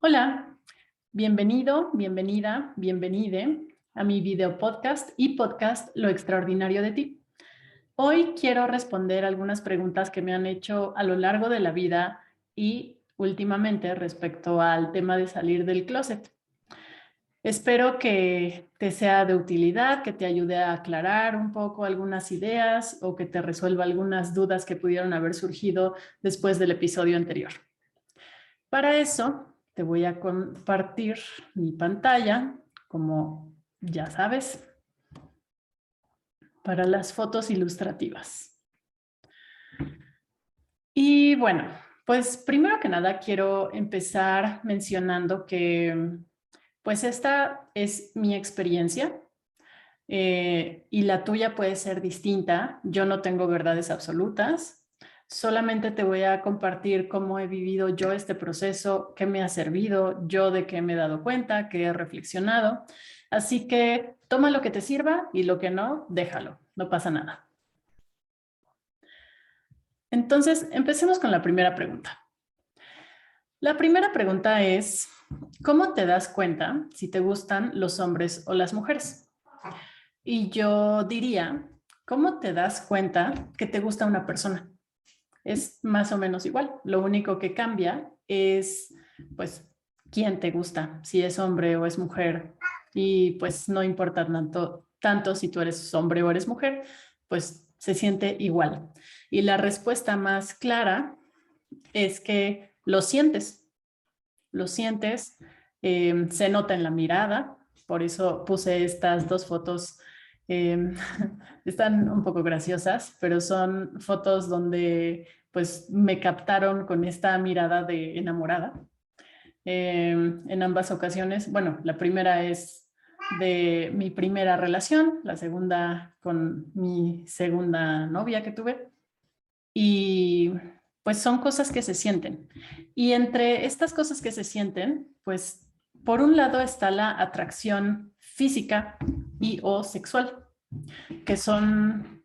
Hola, bienvenido, bienvenida, bienvenide a mi video podcast y podcast Lo extraordinario de ti. Hoy quiero responder algunas preguntas que me han hecho a lo largo de la vida y últimamente respecto al tema de salir del closet. Espero que te sea de utilidad, que te ayude a aclarar un poco algunas ideas o que te resuelva algunas dudas que pudieron haber surgido después del episodio anterior. Para eso, te voy a compartir mi pantalla, como ya sabes, para las fotos ilustrativas. Y bueno, pues primero que nada quiero empezar mencionando que pues esta es mi experiencia y la tuya puede ser distinta. Yo no tengo verdades absolutas. Solamente te voy a compartir cómo he vivido yo este proceso, qué me ha servido, yo de qué me he dado cuenta, qué he reflexionado. Así que toma lo que te sirva y lo que no, déjalo, no pasa nada. Entonces, empecemos con la primera pregunta. La primera pregunta es, ¿cómo te das cuenta si te gustan los hombres o las mujeres? Y yo diría, ¿cómo te das cuenta que te gusta una persona? Es más o menos igual. Lo único que cambia es, pues, quién te gusta, si es hombre o es mujer. Y pues no importa tanto si tú eres hombre o eres mujer, pues se siente igual. Y la respuesta más clara es que lo sientes, se nota en la mirada. Por eso puse estas dos fotos. eh, Están un poco graciosas, pero son fotos donde pues me captaron con esta mirada de enamorada. En ambas ocasiones, bueno, la primera es de mi primera relación, la segunda con mi segunda novia que tuve. Y pues son cosas que se sienten. Y entre estas cosas que se sienten, pues por un lado está la atracción física y o sexual, que son,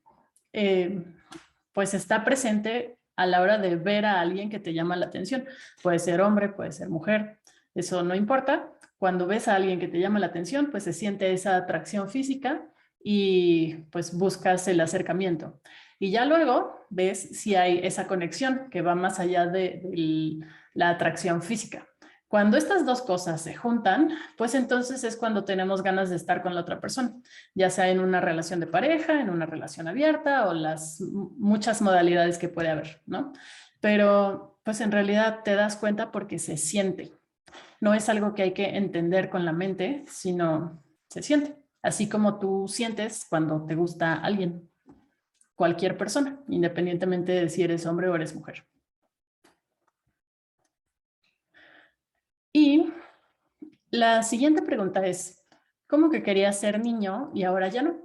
pues está presente a la hora de ver a alguien que te llama la atención. Puede ser hombre, puede ser mujer, eso no importa. Cuando ves a alguien que te llama la atención, pues se siente esa atracción física y pues buscas el acercamiento. Y ya luego ves si hay esa conexión que va más allá de la atracción física. Cuando estas dos cosas se juntan, pues entonces es cuando tenemos ganas de estar con la otra persona, ya sea en una relación de pareja, en una relación abierta o las muchas modalidades que puede haber, ¿no? Pero pues en realidad te das cuenta porque se siente. No es algo que hay que entender con la mente, sino se siente. Así como tú sientes cuando te gusta alguien, cualquier persona, independientemente de si eres hombre o eres mujer. Y la siguiente pregunta es, ¿cómo que querías ser niño y ahora ya no?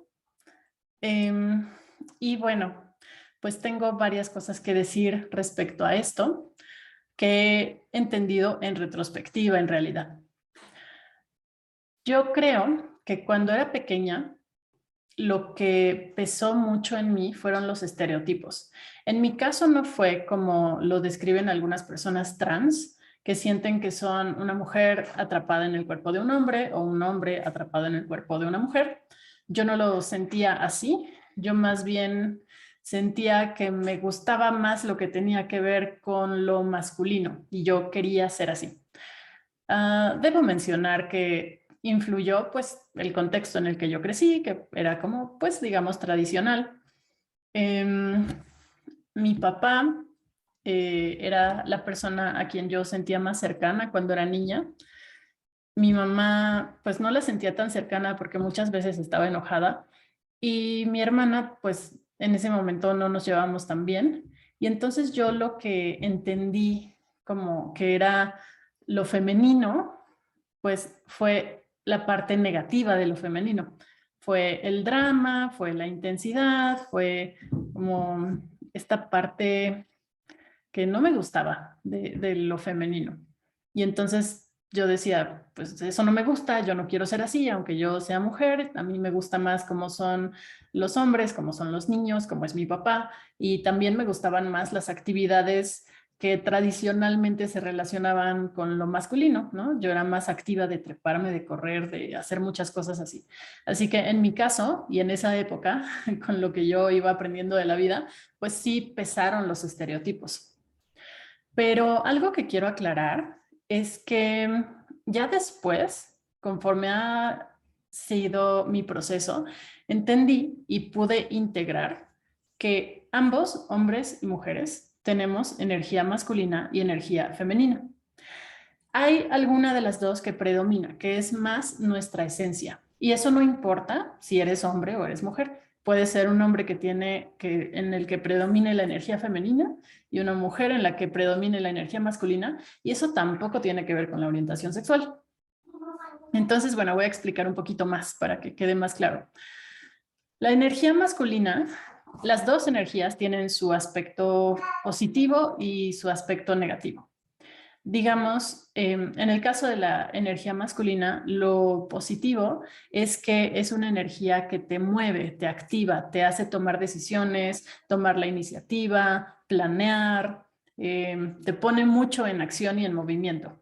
Y bueno, pues tengo varias cosas que decir respecto a esto que he entendido en retrospectiva en realidad. Yo creo que cuando era pequeña, lo que pesó mucho en mí fueron los estereotipos. En mi caso no fue como lo describen algunas personas trans, que sienten que son una mujer atrapada en el cuerpo de un hombre o un hombre atrapado en el cuerpo de una mujer. Yo no lo sentía así, yo más bien sentía que me gustaba más lo que tenía que ver con lo masculino y yo quería ser así. Debo mencionar que influyó pues el contexto en el que yo crecí, que era como pues digamos tradicional. Em, Mi papá era la persona a quien yo sentía más cercana cuando era niña. Mi mamá pues no la sentía tan cercana porque muchas veces estaba enojada y mi hermana pues en ese momento no nos llevábamos tan bien y entonces yo lo que entendí como que era lo femenino pues fue la parte negativa de lo femenino. Fue el drama, fue la intensidad, fue como esta parte que no me gustaba de lo femenino. Y entonces yo decía, pues eso no me gusta, yo no quiero ser así, aunque yo sea mujer, a mí me gusta más cómo son los hombres, cómo son los niños, cómo es mi papá, y también me gustaban más las actividades que tradicionalmente se relacionaban con lo masculino, ¿no? Yo era más activa de treparme, de correr, de hacer muchas cosas así. Así que en mi caso y en esa época, con lo que yo iba aprendiendo de la vida, pues sí pesaron los estereotipos. Pero algo que quiero aclarar es que ya después, conforme ha sido mi proceso, entendí y pude integrar que ambos, hombres y mujeres, tenemos energía masculina y energía femenina. Hay alguna de las dos que predomina, que es más nuestra esencia. Y eso no importa si eres hombre o eres mujer. Puede ser un hombre en el que predomine la energía femenina y una mujer en la que predomine la energía masculina. Y eso tampoco tiene que ver con la orientación sexual. Entonces, bueno, voy a explicar un poquito más para que quede más claro. La energía masculina, las dos energías tienen su aspecto positivo y su aspecto negativo. Digamos, en el caso de la energía masculina, lo positivo es que es una energía que te mueve, te activa, te hace tomar decisiones, tomar la iniciativa, planear, te pone mucho en acción y en movimiento.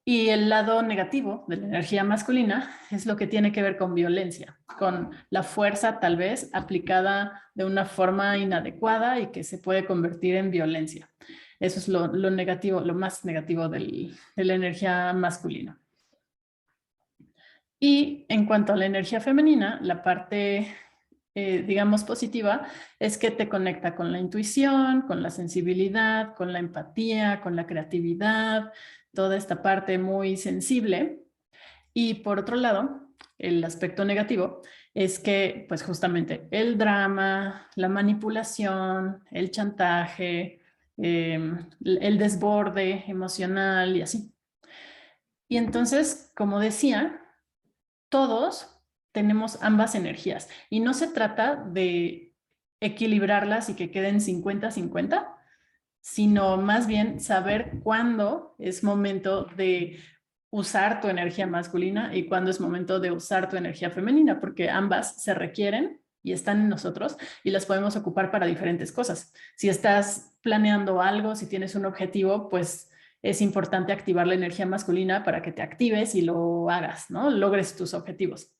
Y el lado negativo de la energía masculina es lo que tiene que ver con violencia, con la fuerza tal vez aplicada de una forma inadecuada y que se puede convertir en violencia. Eso es lo negativo, lo más negativo de la energía masculina. Y en cuanto a la energía femenina, la parte, digamos, positiva es que te conecta con la intuición, con la sensibilidad, con la empatía, con la creatividad, toda esta parte muy sensible. Y por otro lado, el aspecto negativo es que, pues justamente, el drama, la manipulación, el chantaje, el desborde emocional y así. Y entonces, como decía, todos tenemos ambas energías y no se trata de equilibrarlas y que queden 50-50, sino más bien saber cuándo es momento de usar tu energía masculina y cuándo es momento de usar tu energía femenina, porque ambas se requieren y están en nosotros y las podemos ocupar para diferentes cosas. Si estás planeando algo, si tienes un objetivo, pues es importante activar la energía masculina para que te actives y lo hagas, ¿no? Logres tus objetivos.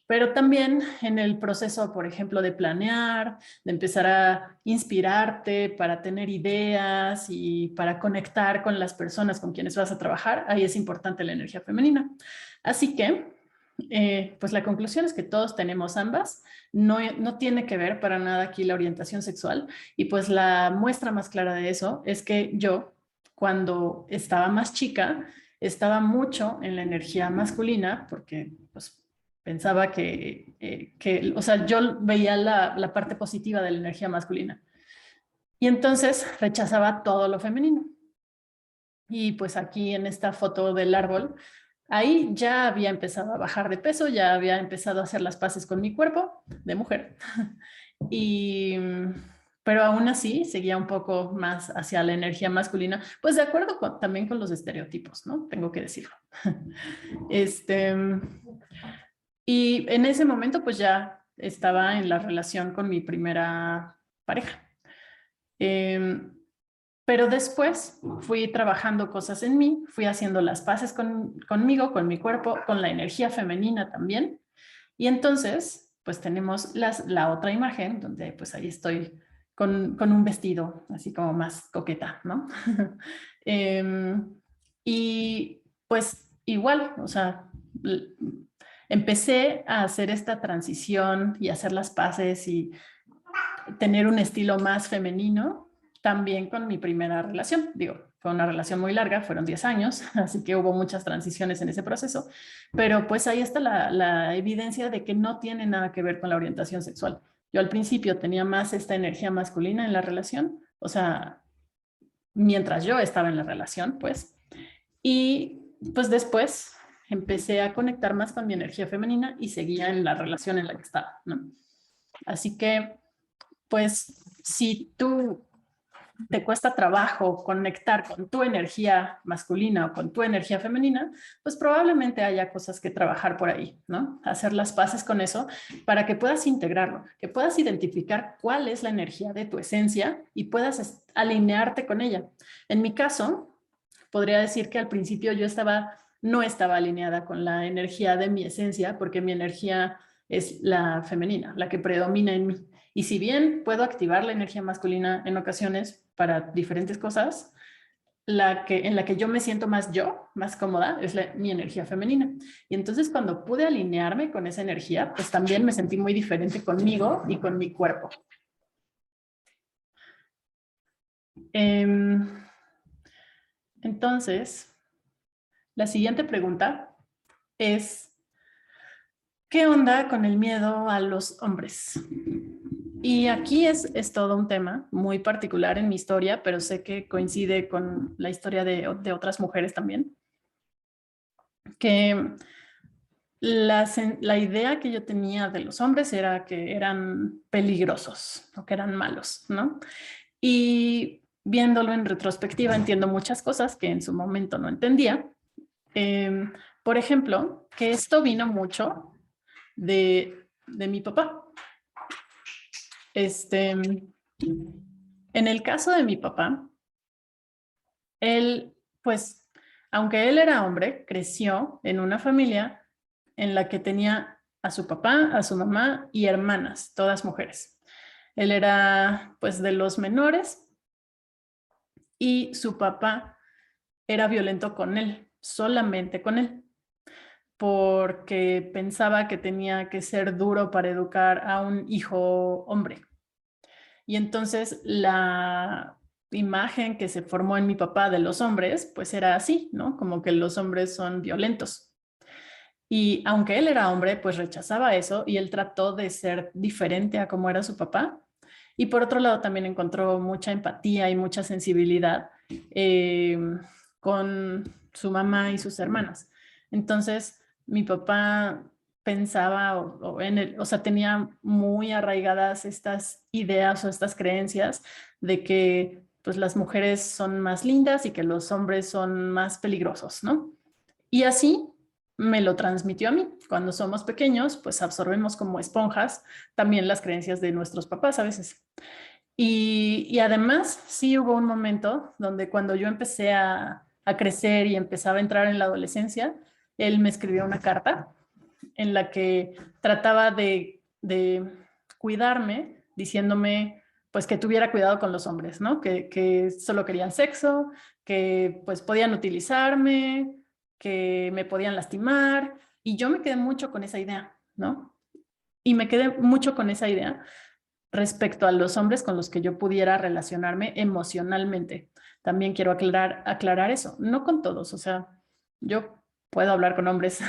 Pero también en el proceso, por ejemplo, de planear, de empezar a inspirarte para tener ideas y para conectar con las personas con quienes vas a trabajar, ahí es importante la energía femenina. Así que, pues la conclusión es que todos tenemos ambas, no tiene que ver para nada aquí la orientación sexual y pues la muestra más clara de eso es que yo, cuando estaba más chica, estaba mucho en la energía masculina porque pues pensaba o sea, yo veía la parte positiva de la energía masculina. Y entonces rechazaba todo lo femenino. Y pues aquí en esta foto del árbol, ahí ya había empezado a bajar de peso, ya había empezado a hacer las paces con mi cuerpo de mujer. Y, pero aún así seguía un poco más hacia la energía masculina, pues de acuerdo también con los estereotipos, ¿no? Tengo que decirlo. Y en ese momento pues ya estaba en la relación con mi primera pareja. Pero después fui trabajando cosas en mí, fui haciendo las paces conmigo, con mi cuerpo, con la energía femenina también. Y entonces pues tenemos la otra imagen donde pues ahí estoy con un vestido así como más coqueta, ¿no? Y pues igual, o sea, empecé a hacer esta transición y hacer las paces y tener un estilo más femenino también con mi primera relación. Digo, fue una relación muy larga, fueron 10 años, así que hubo muchas transiciones en ese proceso, pero pues ahí está la evidencia de que no tiene nada que ver con la orientación sexual. Yo al principio tenía más esta energía masculina en la relación, o sea, mientras yo estaba en la relación, pues, y pues después empecé a conectar más con mi energía femenina y seguía en la relación en la que estaba, ¿no? Así que, pues, si tú te cuesta trabajo conectar con tu energía masculina o con tu energía femenina, pues probablemente haya cosas que trabajar por ahí, ¿no? Hacer las paces con eso para que puedas integrarlo, que puedas identificar cuál es la energía de tu esencia y puedas alinearte con ella. En mi caso, podría decir que al principio yo no estaba alineada con la energía de mi esencia, porque mi energía es la femenina, la que predomina en mí. Y si bien puedo activar la energía masculina en ocasiones para diferentes cosas, en la que yo me siento más yo, más cómoda, es mi energía femenina. Y entonces cuando pude alinearme con esa energía, pues también me sentí muy diferente conmigo y con mi cuerpo. Entonces, la siguiente pregunta es, ¿qué onda con el miedo a los hombres? Y aquí es todo un tema muy particular en mi historia, pero sé que coincide con la historia de otras mujeres también. Que la idea que yo tenía de los hombres era que eran peligrosos o que eran malos, ¿no? Y viéndolo en retrospectiva entiendo muchas cosas que en su momento no entendía. Por ejemplo, que esto vino mucho de mi papá. En el caso de mi papá, él, pues, aunque él era hombre, creció en una familia en la que tenía a su papá, a su mamá y hermanas, todas mujeres. Él era, pues, de los menores y su papá era violento con él, solamente con él, porque pensaba que tenía que ser duro para educar a un hijo hombre. Y entonces la imagen que se formó en mi papá de los hombres, pues era así, ¿no? Como que los hombres son violentos. Y aunque él era hombre, pues rechazaba eso y él trató de ser diferente a como era su papá. Y por otro lado también encontró mucha empatía y mucha sensibilidad eh, con su mamá y sus hermanas. Entonces, mi papá pensaba o sea, tenía muy arraigadas estas ideas o estas creencias de que pues las mujeres son más lindas y que los hombres son más peligrosos, ¿no? Y así me lo transmitió a mí. Cuando somos pequeños, pues absorbemos como esponjas también las creencias de nuestros papás a veces. Y además, sí hubo un momento donde cuando yo empecé a crecer y empezaba a entrar en la adolescencia, él me escribió una carta en la que trataba de cuidarme, diciéndome pues que tuviera cuidado con los hombres, ¿no? Que solo querían sexo, que pues podían utilizarme, que me podían lastimar. Y yo me quedé mucho con esa idea, ¿no? Y me quedé mucho con esa idea respecto a los hombres con los que yo pudiera relacionarme emocionalmente. También quiero aclarar eso, no con todos, o sea, yo puedo hablar con hombres,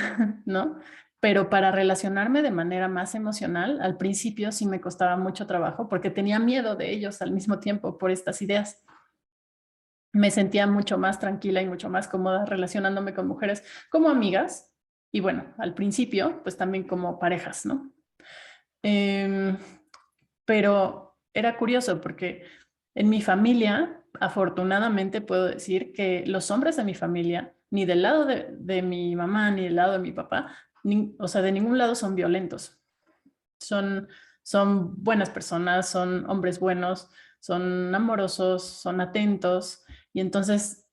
¿no? Pero para relacionarme de manera más emocional, al principio sí me costaba mucho trabajo porque tenía miedo de ellos al mismo tiempo por estas ideas. Me sentía mucho más tranquila y mucho más cómoda relacionándome con mujeres como amigas y bueno, al principio pues también como parejas, ¿no? Pero era curioso porque en mi familia, afortunadamente puedo decir que los hombres de mi familia, ni del lado de mi mamá ni del lado de mi papá, o sea, de ningún lado son violentos. Son, son buenas personas, son hombres buenos, son amorosos, son atentos. Y entonces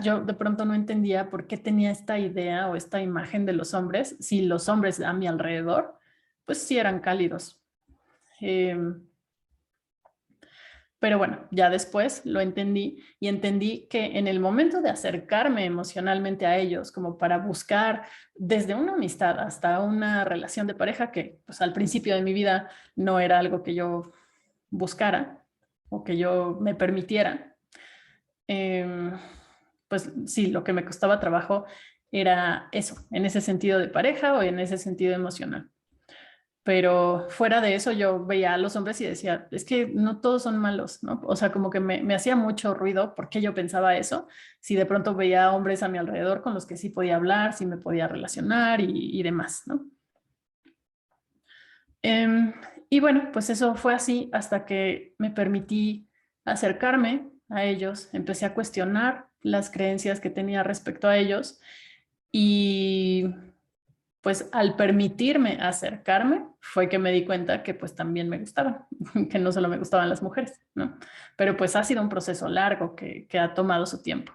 yo de pronto no entendía por qué tenía esta idea o esta imagen de los hombres, si los hombres a mi alrededor, pues sí eran cálidos. Pero bueno, ya después lo entendí y entendí que en el momento de acercarme emocionalmente a ellos, como para buscar desde una amistad hasta una relación de pareja, que pues al principio de mi vida no era algo que yo buscara o que yo me permitiera, pues sí, lo que me costaba trabajo era eso, en ese sentido de pareja o en ese sentido emocional. Pero fuera de eso yo veía a los hombres y decía, es que no todos son malos, ¿no? O sea, como que me hacía mucho ruido porque yo pensaba eso, si de pronto veía hombres a mi alrededor con los que sí podía hablar, sí me podía relacionar y demás, ¿no? Y bueno, pues eso fue así hasta que me permití acercarme a ellos, empecé a cuestionar las creencias que tenía respecto a ellos y pues al permitirme acercarme fue que me di cuenta que pues también me gustaban, que no solo me gustaban las mujeres, ¿no? Pero pues ha sido un proceso largo que ha tomado su tiempo.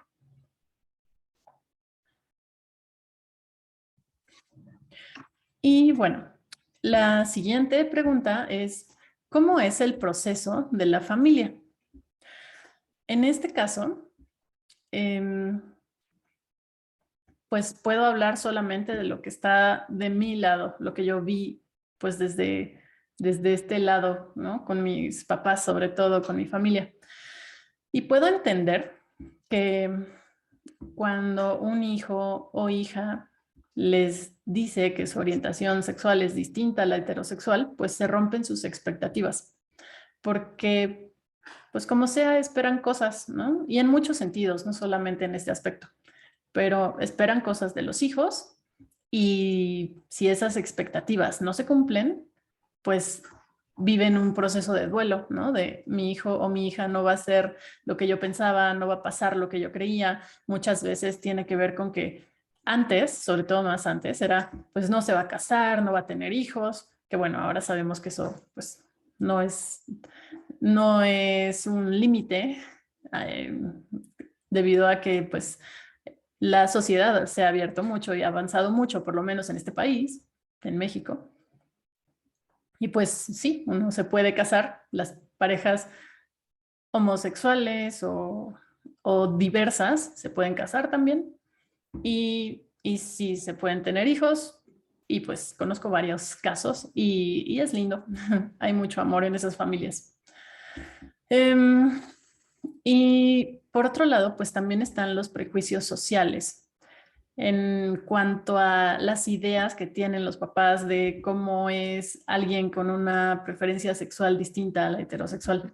Y bueno, la siguiente pregunta es, ¿cómo es el proceso de la familia? En este caso, pues puedo hablar solamente de lo que está de mi lado, lo que yo vi pues desde este lado, ¿no? Con mis papás, sobre todo con mi familia. Y puedo entender que cuando un hijo o hija les dice que su orientación sexual es distinta a la heterosexual, pues se rompen sus expectativas, porque pues como sea esperan cosas, ¿no? Y en muchos sentidos, no solamente en este aspecto, pero esperan cosas de los hijos y si esas expectativas no se cumplen, pues viven un proceso de duelo, ¿no? De mi hijo o mi hija no va a ser lo que yo pensaba, no va a pasar lo que yo creía. Muchas veces tiene que ver con que antes, sobre todo más antes, era, pues no se va a casar, no va a tener hijos, que bueno, ahora sabemos que eso, pues, no es, no es un límite, eh, debido a que, pues, la sociedad se ha abierto mucho y ha avanzado mucho, por lo menos en este país, en México. Y pues sí, uno se puede casar, las parejas homosexuales o diversas se pueden casar también. Y sí, se pueden tener hijos. Y pues conozco varios casos y es lindo. Hay mucho amor en esas familias. Y por otro lado, pues también están los prejuicios sociales en cuanto a las ideas que tienen los papás de cómo es alguien con una preferencia sexual distinta a la heterosexual.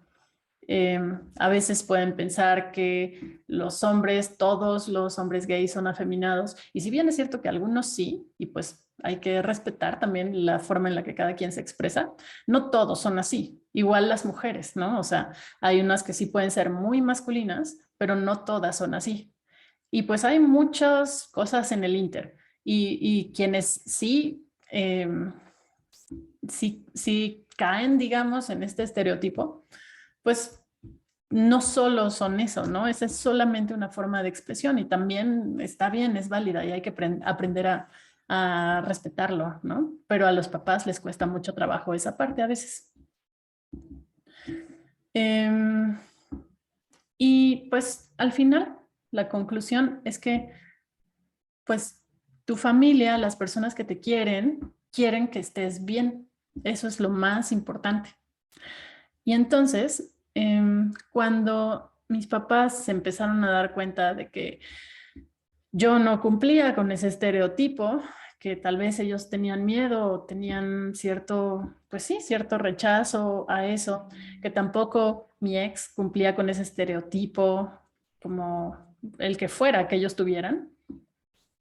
A veces pueden pensar que los hombres, todos los hombres gays son afeminados, y si bien es cierto que algunos sí, y pues hay que respetar también la forma en la que cada quien se expresa, no todos son así, igual las mujeres, ¿no? O sea, hay unas que sí pueden ser muy masculinas, pero no todas son así. Y pues hay muchas cosas en el Inter. Y quienes sí caen, digamos, en este estereotipo, pues no solo son eso, ¿no? Esa es solamente una forma de expresión y también está bien, es válida y hay que aprender a respetarlo, ¿no? Pero a los papás les cuesta mucho trabajo esa parte a veces. Eh, y pues al final, la conclusión es que pues tu familia, las personas que te quieren que estés bien. Eso es lo más importante. Y entonces, cuando mis papás se empezaron a dar cuenta de que yo no cumplía con ese estereotipo, que tal vez ellos tenían miedo o tenían cierto, pues sí, cierto rechazo a eso, que tampoco mi ex cumplía con ese estereotipo como el que fuera que ellos tuvieran.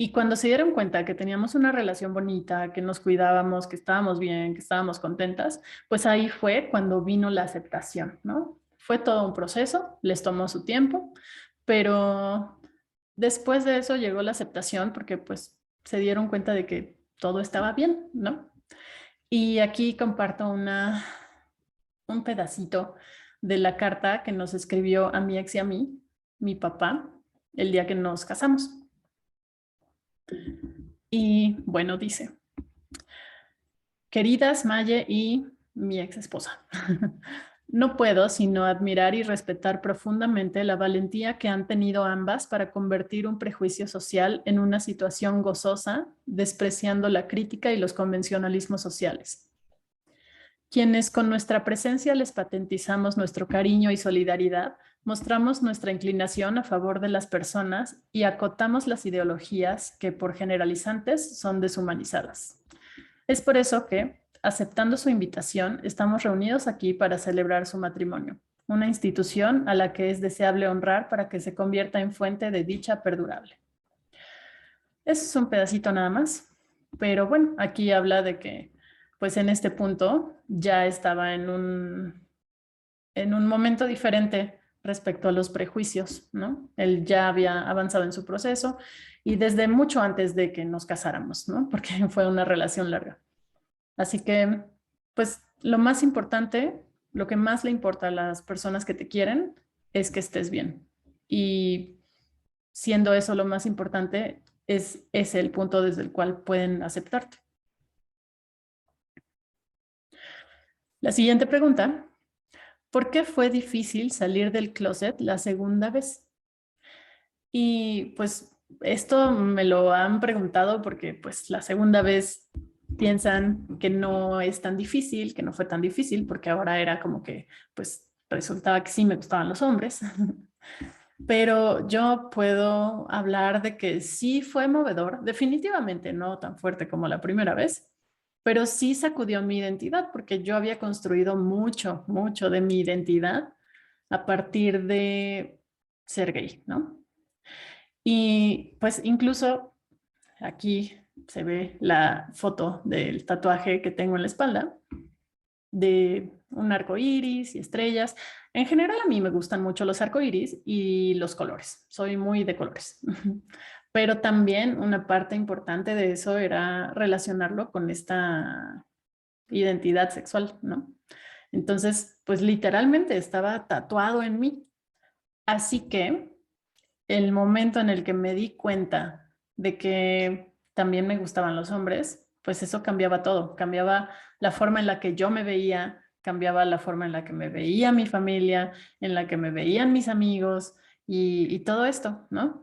Y cuando se dieron cuenta que teníamos una relación bonita, que nos cuidábamos, que estábamos bien, que estábamos contentas, pues ahí fue cuando vino la aceptación, ¿no? Fue todo un proceso, les tomó su tiempo, pero después de eso llegó la aceptación porque pues se dieron cuenta de que todo estaba bien, ¿no? Y aquí comparto un pedacito de la carta que nos escribió a mi ex y a mí, mi papá, el día que nos casamos. Y bueno, dice, queridas Maye y mi ex esposa, no puedo sino admirar y respetar profundamente la valentía que han tenido ambas para convertir un prejuicio social en una situación gozosa, despreciando la crítica y los convencionalismos sociales. Quienes con nuestra presencia les patentizamos nuestro cariño y solidaridad, mostramos nuestra inclinación a favor de las personas y acotamos las ideologías que, por generalizantes, son deshumanizadas. Es por eso que, aceptando su invitación, estamos reunidos aquí para celebrar su matrimonio, una institución a la que es deseable honrar para que se convierta en fuente de dicha perdurable. Eso es un pedacito nada más, pero bueno, aquí habla de que, pues en este punto ya estaba en un momento diferente respecto a los prejuicios, ¿no? Él ya había avanzado en su proceso y desde mucho antes de que nos casáramos, ¿no? Porque fue una relación larga. Así que, pues, lo más importante, lo que más le importa a las personas que te quieren es que estés bien. Y siendo eso lo más importante, es el punto desde el cual pueden aceptarte. La siguiente pregunta, ¿por qué fue difícil salir del closet la segunda vez? Y pues esto me lo han preguntado porque pues la segunda vez piensan que no es tan difícil, que no fue tan difícil, porque ahora era como que pues resultaba que sí me gustaban los hombres. Pero yo puedo hablar de que sí fue movedor, definitivamente no tan fuerte como la primera vez, pero sí sacudió mi identidad porque yo había construido mucho, mucho de mi identidad a partir de ser gay, ¿no? Y pues incluso aquí se ve la foto del tatuaje que tengo en la espalda de un arco iris y estrellas. En general a mí me gustan mucho los arcoíris y los colores. Soy muy de colores. Pero también una parte importante de eso era relacionarlo con esta identidad sexual, ¿no? Entonces, pues literalmente estaba tatuado en mí. Así que el momento en el que me di cuenta de que también me gustaban los hombres, pues eso cambiaba todo, cambiaba la forma en la que yo me veía, cambiaba la forma en la que me veía mi familia, en la que me veían mis amigos y todo esto, ¿no?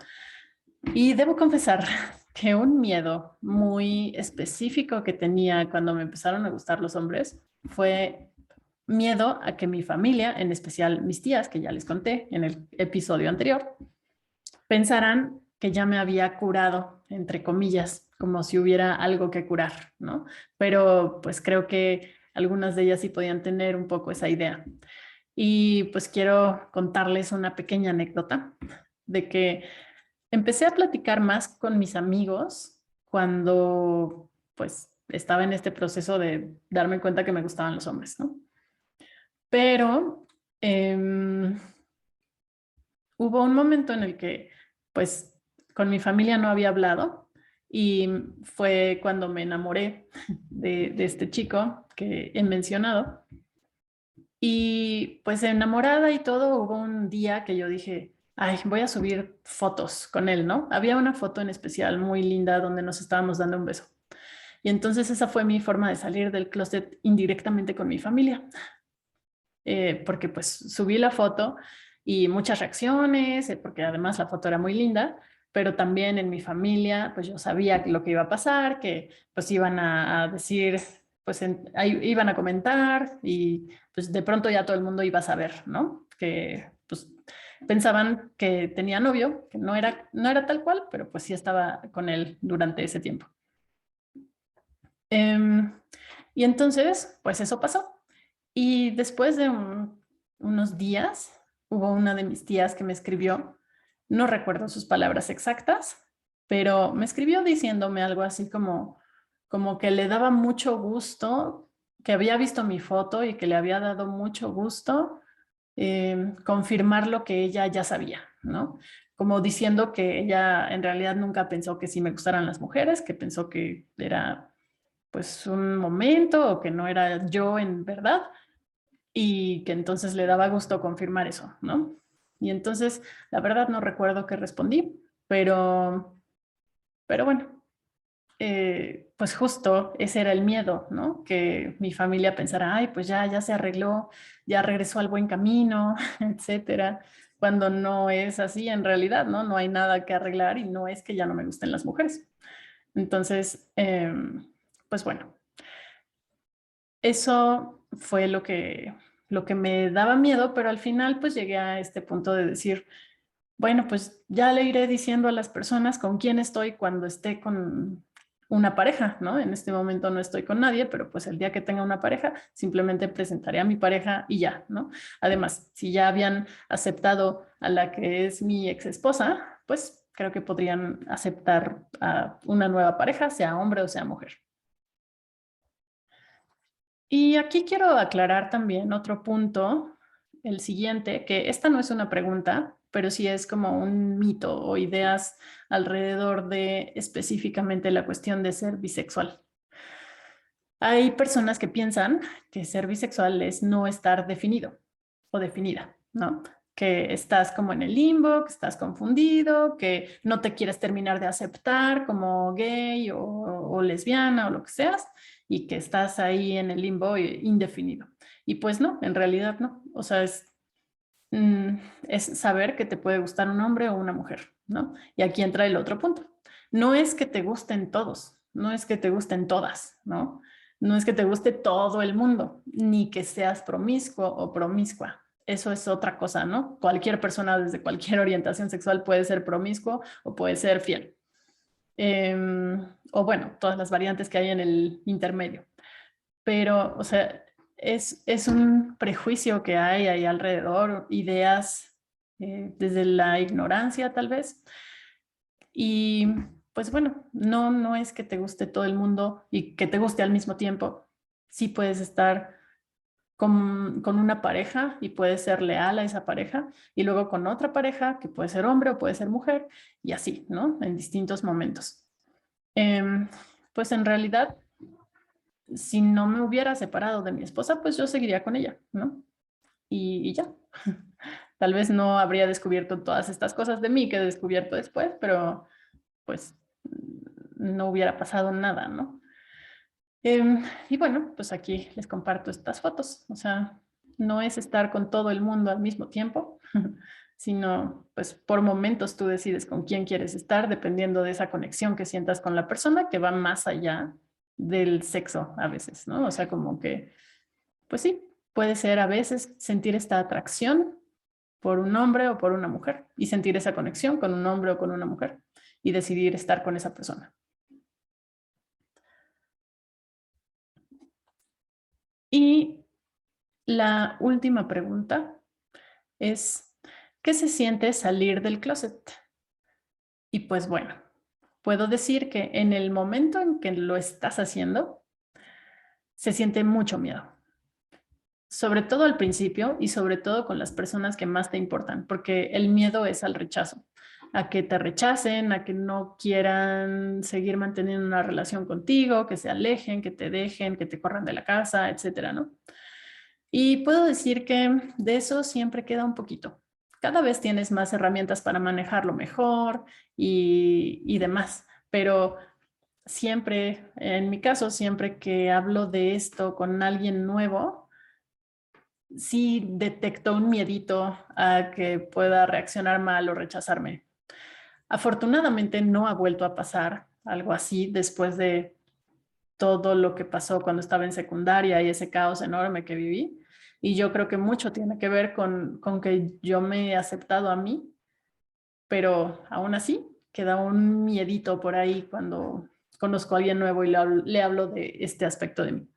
Y debo confesar que un miedo muy específico que tenía cuando me empezaron a gustar los hombres fue miedo a que mi familia, en especial mis tías, que ya les conté en el episodio anterior, pensarán que ya me había curado, entre comillas, como si hubiera algo que curar, ¿no? Pero pues creo que algunas de ellas sí podían tener un poco esa idea. Y pues quiero contarles una pequeña anécdota de que empecé a platicar más con mis amigos cuando pues estaba en este proceso de darme cuenta que me gustaban los hombres, ¿no? Pero hubo un momento en el que, pues, con mi familia no había hablado y fue cuando me enamoré de este chico que he mencionado. Y pues enamorada y todo, hubo un día que yo dije, ay, voy a subir fotos con él, ¿no? Había una foto en especial muy linda donde nos estábamos dando un beso. Y entonces esa fue mi forma de salir del closet indirectamente con mi familia. Porque pues subí la foto y muchas reacciones, porque además la foto era muy linda, pero también en mi familia, pues yo sabía lo que iba a pasar, que pues iban a decir, pues ahí iban a comentar y pues de pronto ya todo el mundo iba a saber, ¿no? Que pues pensaban que tenía novio, que no era tal cual, pero pues sí estaba con él durante ese tiempo. Y entonces, pues eso pasó. Y después de unos días, hubo una de mis tías que me escribió, no recuerdo sus palabras exactas, pero me escribió diciéndome algo así como que le daba mucho gusto, que había visto mi foto y que le había dado mucho gusto confirmar lo que ella ya sabía, ¿no? Como diciendo que ella en realidad nunca pensó que sí me gustaran las mujeres, que pensó que era pues un momento o que no era yo en verdad y que entonces le daba gusto confirmar eso, ¿no? Y entonces, la verdad no recuerdo qué respondí, pero bueno, pues justo ese era el miedo, ¿no? Que mi familia pensara, ay, pues ya se arregló, ya regresó al buen camino, etcétera, cuando no es así en realidad, ¿no? No hay nada que arreglar y no es que ya no me gusten las mujeres. Entonces, pues bueno, eso fue lo que me daba miedo, pero al final pues llegué a este punto de decir, bueno, pues ya le iré diciendo a las personas con quién estoy cuando esté con una pareja, ¿no? En este momento no estoy con nadie, pero pues el día que tenga una pareja, simplemente presentaré a mi pareja y ya, ¿no? Además, si ya habían aceptado a la que es mi ex esposa, pues creo que podrían aceptar a una nueva pareja, sea hombre o sea mujer. Y aquí quiero aclarar también otro punto el siguiente, que esta no es una pregunta, pero sí es como un mito o ideas alrededor de específicamente la cuestión de ser bisexual. Hay personas que piensan que ser bisexual es no estar definido o definida, ¿no? Que estás como en el limbo, que estás confundido, que no te quieres terminar de aceptar como gay o lesbiana o lo que seas, y que estás ahí en el limbo indefinido. Y pues no, en realidad no. O sea, es saber que te puede gustar un hombre o una mujer, ¿no? Y aquí entra el otro punto. No es que te gusten todos, no es que te gusten todas, ¿no? No es que te guste todo el mundo, ni que seas promiscuo o promiscua. Eso es otra cosa, ¿no? Cualquier persona desde cualquier orientación sexual puede ser promiscuo o puede ser fiel. O bueno, todas las variantes que hay en el intermedio. Pero, o sea, es un prejuicio que hay ahí alrededor, ideas desde la ignorancia tal vez. Y pues bueno, no es que te guste todo el mundo y que te guste al mismo tiempo. Sí puedes estar con una pareja y puedes ser leal a esa pareja y luego con otra pareja que puede ser hombre o puede ser mujer y así, ¿no? En distintos momentos. Pues en realidad, si no me hubiera separado de mi esposa, pues yo seguiría con ella, ¿no? Y ya. Tal vez no habría descubierto todas estas cosas de mí que he descubierto después, pero pues no hubiera pasado nada, ¿no? Y bueno, pues aquí les comparto estas fotos. O sea, no es estar con todo el mundo al mismo tiempo, sino pues por momentos tú decides con quién quieres estar dependiendo de esa conexión que sientas con la persona que va más allá del sexo a veces, ¿no? O sea, como que, pues sí, puede ser a veces sentir esta atracción por un hombre o por una mujer y sentir esa conexión con un hombre o con una mujer y decidir estar con esa persona. Y la última pregunta es, ¿qué se siente salir del closet? Y pues bueno, puedo decir que en el momento en que lo estás haciendo, se siente mucho miedo. Sobre todo al principio y sobre todo con las personas que más te importan, porque el miedo es al rechazo, a que te rechacen, a que no quieran seguir manteniendo una relación contigo, que se alejen, que te dejen, que te corran de la casa, etcétera, ¿no? Y puedo decir que de eso siempre queda un poquito. Cada vez tienes más herramientas para manejarlo mejor y demás, pero siempre, en mi caso, siempre que hablo de esto con alguien nuevo, sí detecto un miedito a que pueda reaccionar mal o rechazarme. Afortunadamente no ha vuelto a pasar algo así después de todo lo que pasó cuando estaba en secundaria y ese caos enorme que viví. Y yo creo que mucho tiene que ver con que yo me he aceptado a mí, pero aún así queda un miedito por ahí cuando conozco a alguien nuevo y le hablo de este aspecto de mí.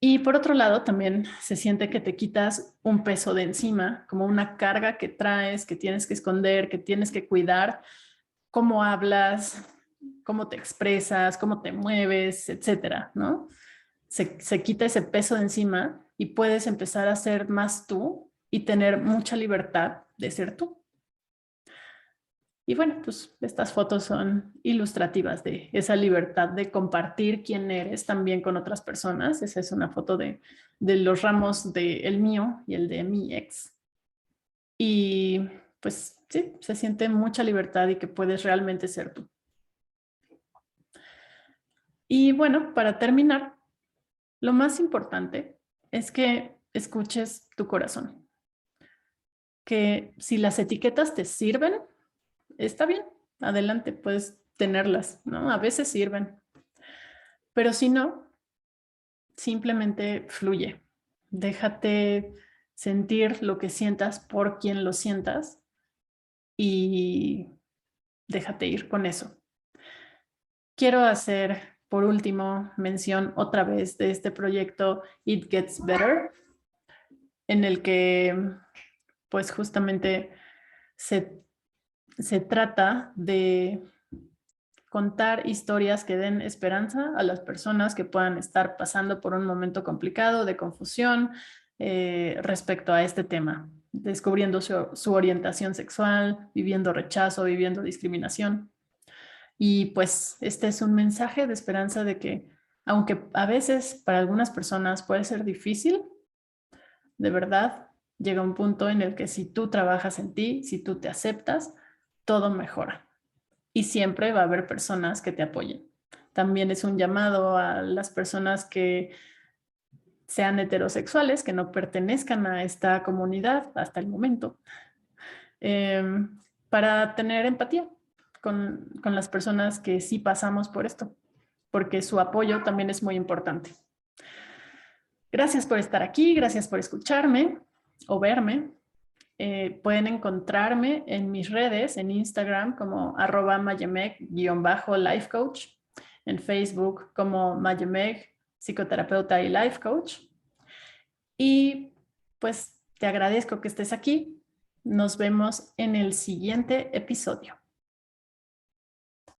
Y por otro lado, también se siente que te quitas un peso de encima, como una carga que traes, que tienes que esconder, que tienes que cuidar, cómo hablas, cómo te expresas, cómo te mueves, etcétera, ¿no? Se quita ese peso de encima y puedes empezar a ser más tú y tener mucha libertad de ser tú. Y bueno, pues estas fotos son ilustrativas de esa libertad de compartir quién eres también con otras personas. Esa es una foto de los ramos del mío y el de mi ex. Y pues sí, se siente mucha libertad y que puedes realmente ser tú. Y bueno, para terminar, lo más importante es que escuches tu corazón. Que si las etiquetas te sirven, está bien, adelante, puedes tenerlas, ¿no? A veces sirven, pero si no, simplemente fluye. Déjate sentir lo que sientas por quien lo sientas y déjate ir con eso. Quiero hacer, por último, mención otra vez de este proyecto It Gets Better, en el que, pues justamente se, se trata de contar historias que den esperanza a las personas que puedan estar pasando por un momento complicado de confusión, respecto a este tema, descubriendo su orientación sexual, viviendo rechazo, viviendo discriminación. Y pues este es un mensaje de esperanza de que, aunque a veces para algunas personas puede ser difícil, de verdad llega un punto en el que si tú trabajas en ti, si tú te aceptas, todo mejora. Y siempre va a haber personas que te apoyen. También es un llamado a las personas que sean heterosexuales, que no pertenezcan a esta comunidad hasta el momento, eh, para tener empatía con las personas que sí pasamos por esto, porque su apoyo también es muy importante. Gracias por estar aquí, gracias por escucharme o verme. Pueden encontrarme en mis redes, en Instagram como @mayemeg_lifecoach, en Facebook como Mayemeg, psicoterapeuta y life coach. Y pues te agradezco que estés aquí. Nos vemos en el siguiente episodio.